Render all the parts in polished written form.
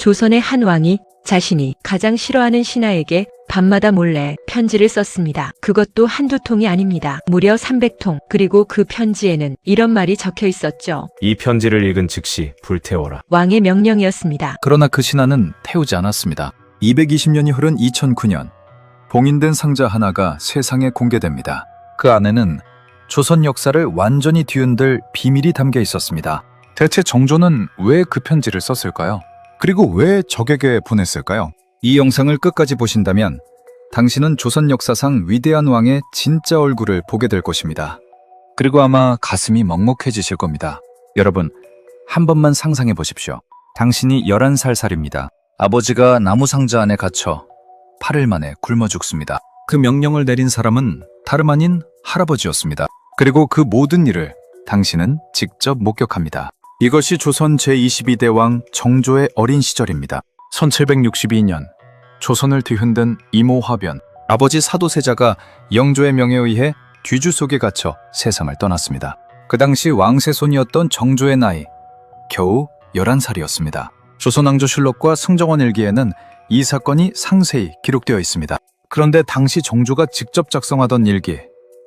조선의 한 왕이 자신이 가장 싫어하는 신하에게 밤마다 몰래 편지를 썼습니다. 그것도 한두 통이 아닙니다. 무려 300통. 그리고 그 편지에는 이런 말이 적혀 있었죠. 이 편지를 읽은 즉시 불태워라. 왕의 명령이었습니다. 그러나 그 신하는 태우지 않았습니다. 220년이 흐른 2009년, 봉인된 상자 하나가 세상에 공개됩니다. 그 안에는 조선 역사를 완전히 뒤흔들 비밀이 담겨 있었습니다. 대체 정조는 왜 그 편지를 썼을까요? 그리고 왜 적에게 보냈을까요? 이 영상을 끝까지 보신다면 당신은 조선 역사상 위대한 왕의 진짜 얼굴을 보게 될 것입니다. 그리고 아마 가슴이 먹먹해지실 겁니다. 여러분, 한 번만 상상해 보십시오. 당신이 11살입니다. 아버지가 나무 상자 안에 갇혀 8일 만에 굶어 죽습니다. 그 명령을 내린 사람은 다름 아닌 할아버지였습니다. 그리고 그 모든 일을 당신은 직접 목격합니다. 이것이 조선 제22대 왕 정조의 어린 시절입니다. 1762년 조선을 뒤흔든 이모화변, 아버지 사도세자가 영조의 명에 의해 뒤주 속에 갇혀 세상을 떠났습니다. 그 당시 왕세손이었던 정조의 나이 겨우 11살이었습니다. 조선왕조실록과 승정원 일기에는 이 사건이 상세히 기록되어 있습니다. 그런데 당시 정조가 직접 작성하던 일기,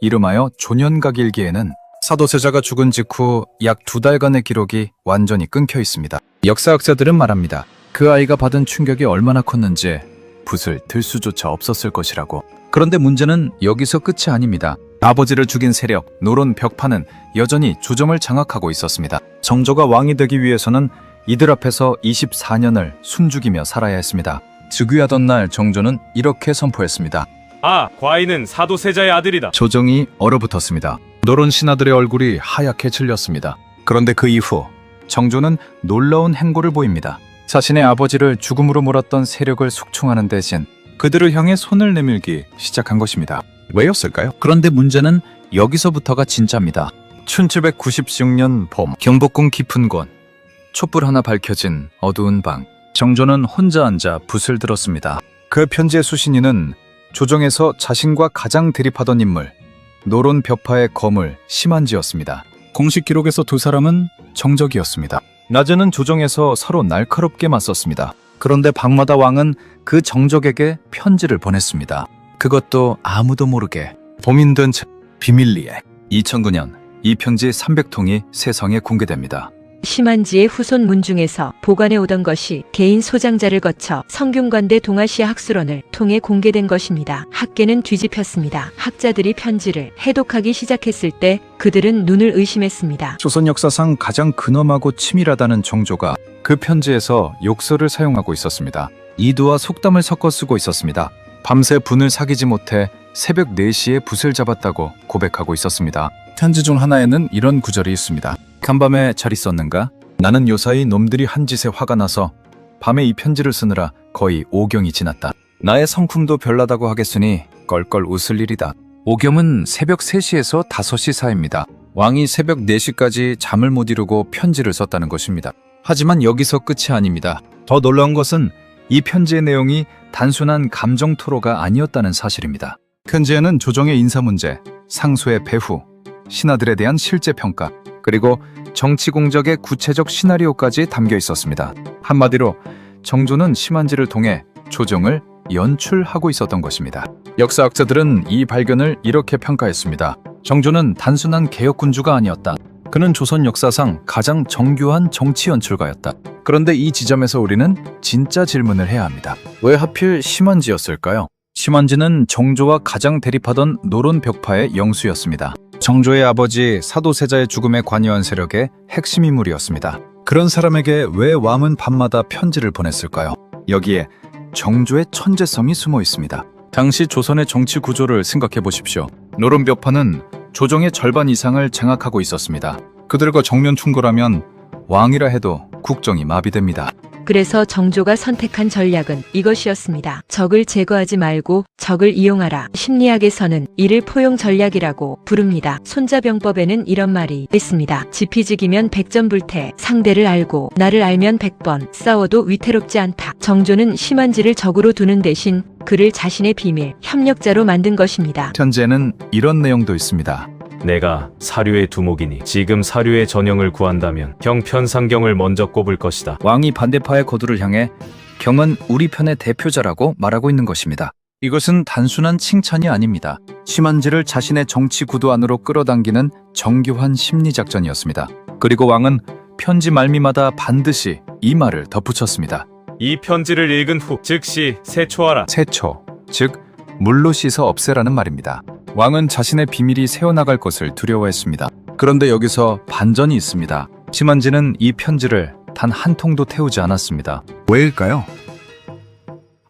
이름하여 조년각일기에는 사도세자가 죽은 직후 약 2달간의 기록이 완전히 끊겨 있습니다. 역사학자들은 말합니다. 그 아이가 받은 충격이 얼마나 컸는지 붓을 들 수조차 없었을 것이라고. 그런데 문제는 여기서 끝이 아닙니다. 아버지를 죽인 세력, 노론 벽파는 여전히 조정을 장악하고 있었습니다. 정조가 왕이 되기 위해서는 이들 앞에서 24년을 숨죽이며 살아야 했습니다. 즉위하던 날 정조는 이렇게 선포했습니다. 과인은 사도세자의 아들이다. 조정이 얼어붙었습니다. 노론 신하들의 얼굴이 하얗게 질렸습니다. 그런데 그 이후 정조는 놀라운 행보를 보입니다. 자신의 아버지를 죽음으로 몰았던 세력을 숙청하는 대신 그들을 향해 손을 내밀기 시작한 것입니다. 왜였을까요? 그런데 문제는 여기서부터가 진짜입니다. 1796년 봄, 경복궁 깊은 곳, 촛불 하나 밝혀진 어두운 방, 정조는 혼자 앉아 붓을 들었습니다. 그 편지의 수신인은 조정에서 자신과 가장 대립하던 인물, 노론 벽파의 거물 심한지였습니다. 공식 기록에서 두 사람은 정적이었습니다. 낮에는 조정에서 서로 날카롭게 맞섰습니다. 그런데 밤마다 왕은 그 정적에게 편지를 보냈습니다. 그것도 아무도 모르게 봉인된 채 비밀리에. 2009년 이 편지 300통이 세상에 공개됩니다. 심한지의 후손 문 중에서 보관해 오던 것이 개인 소장자를 거쳐 성균관대 동아시아 학술원을 통해 공개된 것입니다. 학계는 뒤집혔습니다. 학자들이 편지를 해독하기 시작했을 때 그들은 눈을 의심했습니다. 조선 역사상 가장 근엄하고 치밀하다는 정조가 그 편지에서 욕설을 사용하고 있었습니다. 이두와 속담을 섞어 쓰고 있었습니다. 밤새 분을 사귀지 못해 새벽 4시에 붓을 잡았다고 고백하고 있었습니다. 편지 중 하나에는 이런 구절이 있습니다. 간밤에 잘 있었는가? 나는 요사이 놈들이 한 짓에 화가 나서 밤에 이 편지를 쓰느라 거의 5경이 지났다. 나의 성품도 별나다고 하겠으니 껄껄 웃을 일이다. 5경은 새벽 3시에서 5시 사이입니다. 왕이 새벽 4시까지 잠을 못 이루고 편지를 썼다는 것입니다. 하지만 여기서 끝이 아닙니다. 더 놀라운 것은 이 편지의 내용이 단순한 감정 토로가 아니었다는 사실입니다. 편지에는 조정의 인사 문제, 상소의 배후, 신하들에 대한 실제 평가, 그리고 정치 공작의 구체적 시나리오까지 담겨 있었습니다. 한마디로 정조는 심한지를 통해 조정을 연출하고 있었던 것입니다. 역사학자들은 이 발견을 이렇게 평가했습니다. 정조는 단순한 개혁군주가 아니었다. 그는 조선 역사상 가장 정교한 정치 연출가였다. 그런데 이 지점에서 우리는 진짜 질문을 해야 합니다. 왜 하필 심한지였을까요? 심한지는 정조와 가장 대립하던 노론 벽파의 영수였습니다. 정조의 아버지 사도세자의 죽음에 관여한 세력의 핵심 인물이었습니다. 그런 사람에게 왜 왕은 밤마다 편지를 보냈을까요? 여기에 정조의 천재성이 숨어 있습니다. 당시 조선의 정치 구조를 생각해 보십시오. 노론 벽파는 조정의 절반 이상을 장악하고 있었습니다. 그들과 정면 충돌하면 왕이라 해도 국정이 마비됩니다. 그래서 정조가 선택한 전략은 이것이었습니다. 적을 제거하지 말고 적을 이용하라. 심리학에서는 이를 포용 전략이라고 부릅니다. 손자병법에는 이런 말이 있습니다. 지피지기면 100전 불태. 상대를 알고 나를 알면 100번 싸워도 위태롭지 않다. 정조는 심한지를 적으로 두는 대신 그를 자신의 비밀 협력자로 만든 것입니다. 편지에는 이런 내용도 있습니다. 내가 사류의 두목이니 지금 사류의 전형을 구한다면 경편상경을 먼저 꼽을 것이다. 왕이 반대파의 거두를 향해 경은 우리 편의 대표자라고 말하고 있는 것입니다. 이것은 단순한 칭찬이 아닙니다. 심한지를 자신의 정치 구도 안으로 끌어당기는 정교한 심리작전이었습니다. 그리고 왕은 편지 말미마다 반드시 이 말을 덧붙였습니다. 이 편지를 읽은 후 즉시 세초하라. 세초, 즉 물로 씻어 없애라는 말입니다. 왕은 자신의 비밀이 새어나갈 것을 두려워했습니다. 그런데 여기서 반전이 있습니다. 심한지는 이 편지를 단 한 통도 태우지 않았습니다. 왜일까요?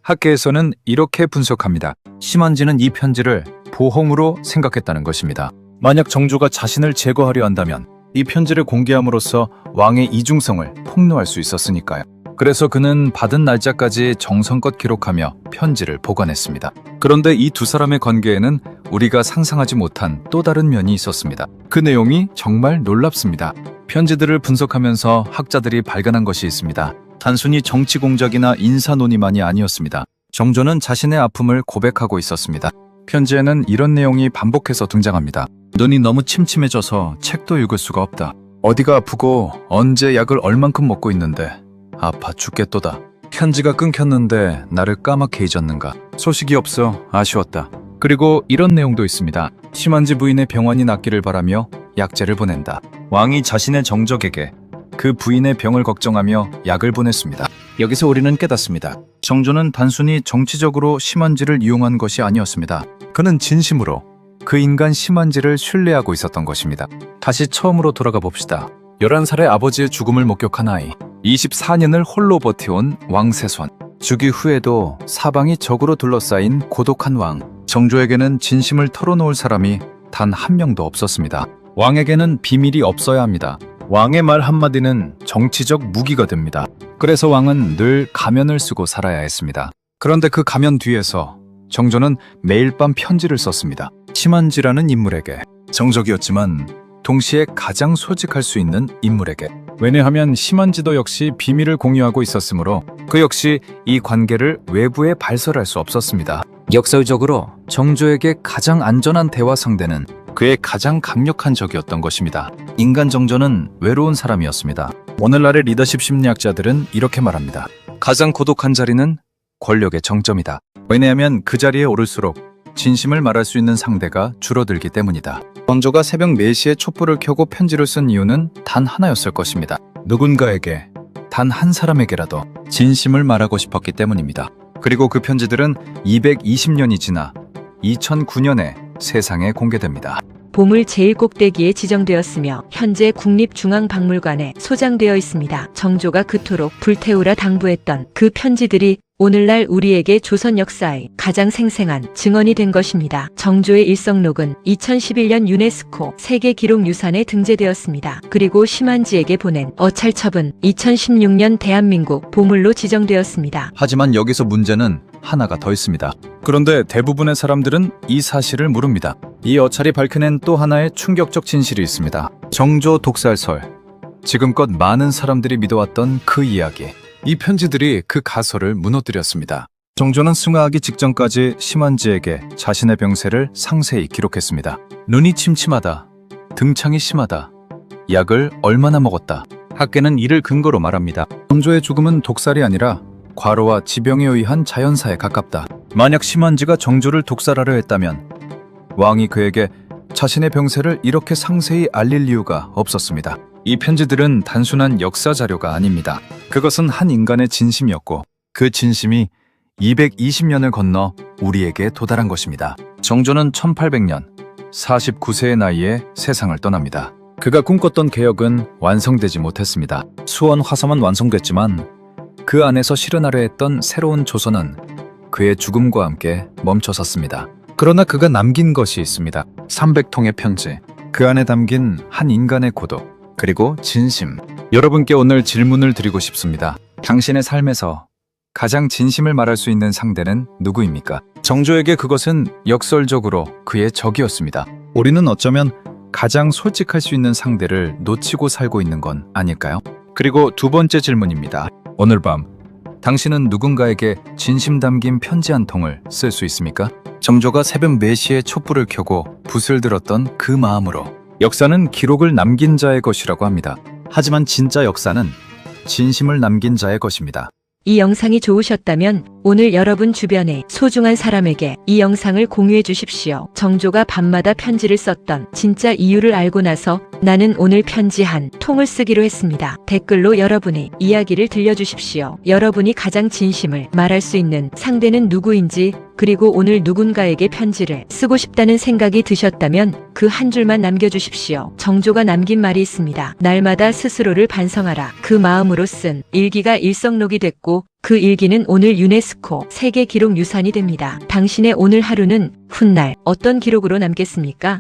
학계에서는 이렇게 분석합니다. 심한지는 이 편지를 보험으로 생각했다는 것입니다. 만약 정조가 자신을 제거하려 한다면 이 편지를 공개함으로써 왕의 이중성을 폭로할 수 있었으니까요. 그래서 그는 받은 날짜까지 정성껏 기록하며 편지를 보관했습니다. 그런데 이 두 사람의 관계에는 우리가 상상하지 못한 또 다른 면이 있었습니다. 그 내용이 정말 놀랍습니다. 편지들을 분석하면서 학자들이 발견한 것이 있습니다. 단순히 정치 공작이나 인사 논의만이 아니었습니다. 정조는 자신의 아픔을 고백하고 있었습니다. 편지에는 이런 내용이 반복해서 등장합니다. 눈이 너무 침침해져서 책도 읽을 수가 없다. 어디가 아프고 언제 약을 얼만큼 먹고 있는데 아파 죽겠도다. 편지가 끊겼는데 나를 까맣게 잊었는가. 소식이 없어 아쉬웠다. 그리고 이런 내용도 있습니다. 심한지 부인의 병환이 낫기를 바라며 약재를 보낸다. 왕이 자신의 정적에게 그 부인의 병을 걱정하며 약을 보냈습니다. 여기서 우리는 깨닫습니다. 정조는 단순히 정치적으로 심한지를 이용한 것이 아니었습니다. 그는 진심으로 그 인간 심한지를 신뢰하고 있었던 것입니다. 다시 처음으로 돌아가 봅시다. 11살의 아버지의 죽음을 목격한 아이, 24년을 홀로 버텨온 왕세손, 즉위 후에도 사방이 적으로 둘러싸인 고독한 왕. 정조에게는 진심을 털어놓을 사람이 단 한 명도 없었습니다. 왕에게는 비밀이 없어야 합니다. 왕의 말 한마디는 정치적 무기가 됩니다. 그래서 왕은 늘 가면을 쓰고 살아야 했습니다. 그런데 그 가면 뒤에서 정조는 매일 밤 편지를 썼습니다. 심한지라는 인물에게, 정적이었지만 동시에 가장 솔직할 수 있는 인물에게. 왜냐하면 심한지도 역시 비밀을 공유하고 있었으므로 그 역시 이 관계를 외부에 발설할 수 없었습니다. 역설적으로 정조에게 가장 안전한 대화 상대는 그의 가장 강력한 적이었던 것입니다. 인간 정조는 외로운 사람이었습니다. 오늘날의 리더십 심리학자들은 이렇게 말합니다. 가장 고독한 자리는 권력의 정점이다. 왜냐하면 그 자리에 오를수록 진심을 말할 수 있는 상대가 줄어들기 때문이다. 정조가 새벽 4시에 촛불을 켜고 편지를 쓴 이유는 단 하나였을 것입니다. 누군가에게, 단 한 사람에게라도 진심을 말하고 싶었기 때문입니다. 그리고 그 편지들은 220년이 지나 2009년에 세상에 공개됩니다. 보물 제1꼭대기에 지정되었으며 현재 국립중앙박물관에 소장되어 있습니다. 정조가 그토록 불태우라 당부했던 그 편지들이 오늘날 우리에게 조선 역사의 가장 생생한 증언이 된 것입니다. 정조의 일성록은 2011년 유네스코 세계기록유산에 등재되었습니다. 그리고 심한지에게 보낸 어찰첩은 2016년 대한민국 보물로 지정되었습니다. 하지만 여기서 문제는 하나가 더 있습니다. 그런데 대부분의 사람들은 이 사실을 모릅니다. 이 어찰이 밝혀낸 또 하나의 충격적 진실이 있습니다. 정조 독살설. 지금껏 많은 사람들이 믿어왔던 그 이야기. 이 편지들이 그 가설을 무너뜨렸습니다. 정조는 승하하기 직전까지 심한지에게 자신의 병세를 상세히 기록했습니다. 눈이 침침하다. 등창이 심하다. 약을 얼마나 먹었다. 학계는 이를 근거로 말합니다. 정조의 죽음은 독살이 아니라 과로와 지병에 의한 자연사에 가깝다. 만약 심한지가 정조를 독살하려 했다면 왕이 그에게 자신의 병세를 이렇게 상세히 알릴 이유가 없었습니다. 이 편지들은 단순한 역사 자료가 아닙니다. 그것은 한 인간의 진심이었고 그 진심이 220년을 건너 우리에게 도달한 것입니다. 정조는 1800년 49세의 나이에 세상을 떠납니다. 그가 꿈꿨던 개혁은 완성되지 못했습니다. 수원 화성은 완성됐지만 그 안에서 실현하려 했던 새로운 조선은 그의 죽음과 함께 멈춰섰습니다. 그러나 그가 남긴 것이 있습니다. 300통의 편지. 그 안에 담긴 한 인간의 고독. 그리고 진심. 여러분께 오늘 질문을 드리고 싶습니다. 당신의 삶에서 가장 진심을 말할 수 있는 상대는 누구입니까? 정조에게 그것은 역설적으로 그의 적이었습니다. 우리는 어쩌면 가장 솔직할 수 있는 상대를 놓치고 살고 있는 건 아닐까요? 그리고 두 번째 질문입니다. 오늘 밤 당신은 누군가에게 진심 담긴 편지 한 통을 쓸 수 있습니까? 정조가 새벽 4시에 촛불을 켜고 붓을 들었던 그 마음으로 역사는 기록을 남긴 자의 것이라고 합니다. 하지만 진짜 역사는 진심을 남긴 자의 것입니다. 이 영상이 좋으셨다면 오늘 여러분 주변의 소중한 사람에게 이 영상을 공유해 주십시오. 정조가 밤마다 편지를 썼던 진짜 이유를 알고 나서 나는 오늘 편지 한 통을 쓰기로 했습니다. 댓글로 여러분의 이야기를 들려주십시오. 여러분이 가장 진심을 말할 수 있는 상대는 누구인지, 그리고 오늘 누군가에게 편지를 쓰고 싶다는 생각이 드셨다면 그 한 줄만 남겨주십시오. 정조가 남긴 말이 있습니다. 날마다 스스로를 반성하라. 그 마음으로 쓴 일기가 일성록이 됐고 그 일기는 오늘 유네스코 세계 기록 유산이 됩니다. 당신의 오늘 하루는 훗날 어떤 기록으로 남겠습니까?